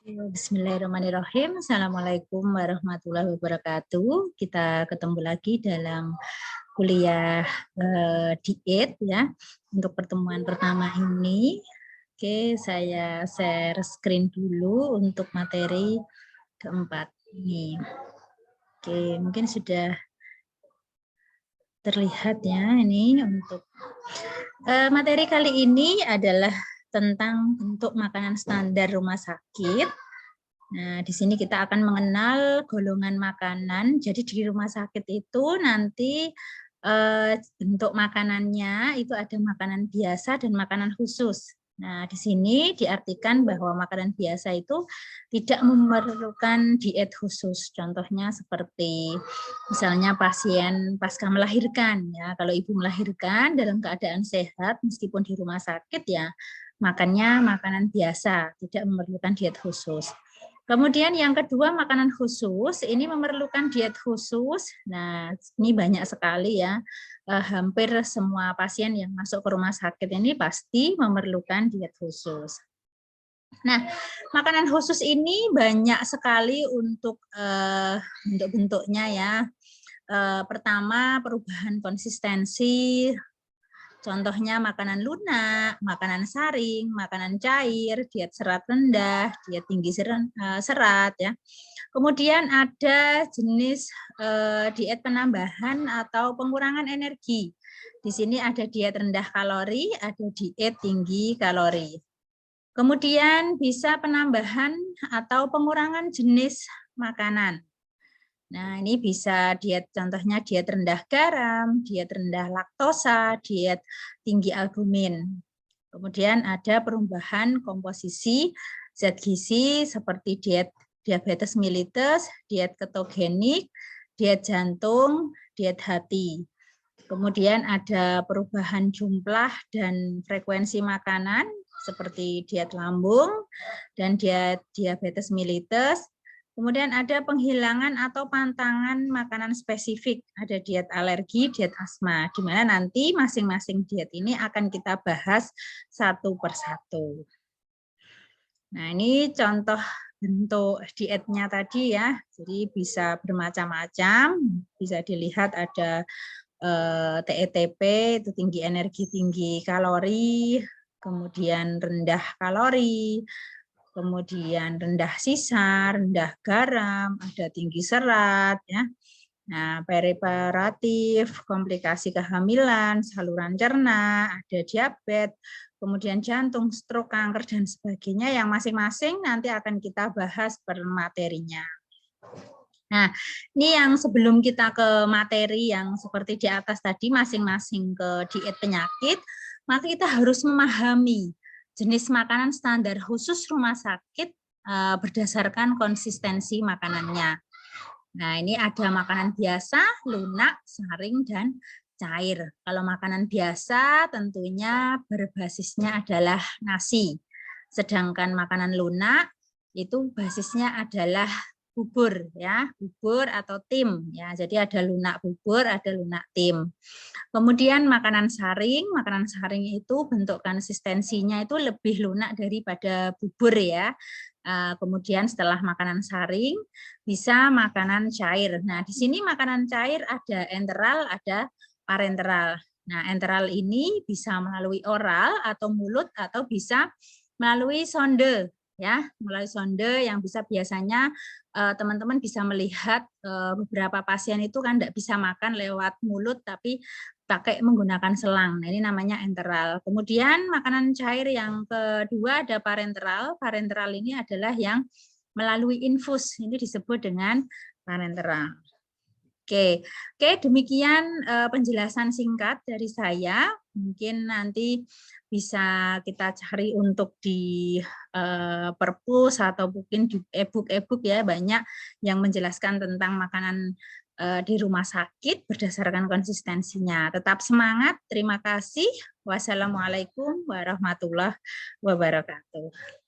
Bismillahirrahmanirrahim. Assalamualaikum warahmatullahi wabarakatuh. Kita ketemu lagi dalam kuliah diet ya. Untuk pertemuan pertama ini, oke, saya share screen dulu untuk materi keempat ini. Oke, mungkin sudah terlihat ya ini untuk materi kali ini adalah tentang bentuk makanan standar rumah sakit. Nah, di sini kita akan mengenal golongan makanan. Jadi di rumah sakit itu nanti bentuk makanannya itu ada makanan biasa dan makanan khusus. Nah, di sini diartikan bahwa makanan biasa itu tidak memerlukan diet khusus. Contohnya seperti misalnya pasien pasca melahirkan ya. Kalau ibu melahirkan dalam keadaan sehat meskipun di rumah sakit ya, makannya makanan biasa, tidak memerlukan diet khusus. Kemudian yang kedua, makanan khusus, ini memerlukan diet khusus. Nah, ini banyak sekali ya, hampir semua pasien yang masuk ke rumah sakit ini pasti memerlukan diet khusus. Nah, makanan khusus ini banyak sekali untuk bentuk-bentuknya ya. Pertama, perubahan konsistensi. Contohnya makanan lunak, makanan saring, makanan cair, diet serat rendah, diet tinggi serat ya. Kemudian ada jenis diet penambahan atau pengurangan energi. Di sini ada diet rendah kalori, ada diet tinggi kalori. Kemudian bisa penambahan atau pengurangan jenis makanan. Nah, ini bisa diet, contohnya diet rendah garam, diet rendah laktosa, diet tinggi albumin. Kemudian ada perubahan komposisi zat gizi seperti diet diabetes mellitus, diet ketogenik, diet jantung, diet hati. Kemudian ada perubahan jumlah dan frekuensi makanan seperti diet lambung dan diet diabetes mellitus. Kemudian ada penghilangan atau pantangan makanan spesifik, ada diet alergi, diet asma, di mana nanti masing-masing diet ini akan kita bahas satu persatu. Nah, ini contoh bentuk dietnya tadi ya, jadi bisa bermacam-macam, bisa dilihat ada TETP, itu tinggi energi, tinggi kalori, kemudian rendah kalori, kemudian rendah sisa, rendah garam, ada tinggi serat, ya. Nah, periperatif, komplikasi kehamilan, saluran cerna, ada diabetes, kemudian jantung, stroke, kanker, dan sebagainya yang masing-masing nanti akan kita bahas per materinya. Nah, ini yang sebelum kita ke materi yang seperti di atas tadi, masing-masing ke diet penyakit, maka kita harus memahami jenis makanan standar khusus rumah sakit berdasarkan konsistensi makanannya. Nah, ini ada makanan biasa, lunak, saring, dan cair. Kalau makanan biasa tentunya berbasisnya adalah nasi. Sedangkan makanan lunak itu basisnya adalah bubur ya, bubur atau tim ya. Jadi ada lunak bubur, ada lunak tim. Kemudian makanan saring itu bentuk konsistensinya itu lebih lunak daripada bubur ya. Kemudian setelah makanan saring bisa makanan cair. Nah, di sini makanan cair ada enteral, ada parenteral. Nah, enteral ini bisa melalui oral atau mulut atau bisa melalui sonde ya, melalui sonde yang bisa biasanya teman-teman bisa melihat beberapa pasien itu kan tidak bisa makan lewat mulut tapi pakai menggunakan selang. Nah, ini namanya enteral. Kemudian makanan cair yang kedua ada parenteral. Parenteral ini adalah yang melalui infus. Ini disebut dengan parenteral. Oke, demikian penjelasan singkat dari saya. Mungkin nanti bisa kita cari untuk di perpus atau mungkin di e-book ya, banyak yang menjelaskan tentang makanan di rumah sakit berdasarkan konsistensinya. Tetap semangat, terima kasih. Wassalamualaikum warahmatullahi wabarakatuh.